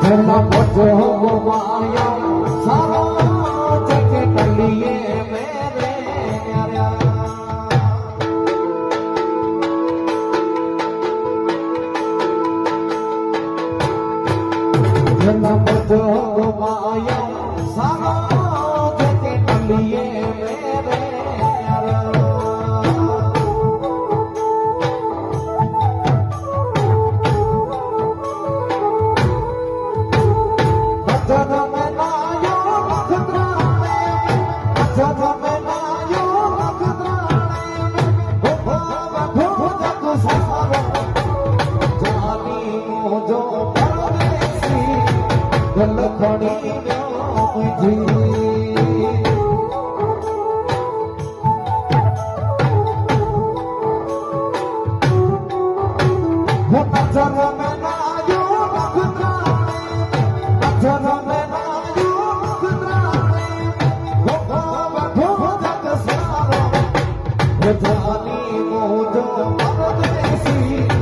જેના પજો ગોવાયો સારો જકે કલીએ મેરે જેના પજો ગોવાયો સારો જકે કલીએ મેરે જાની મોજો પરદેસી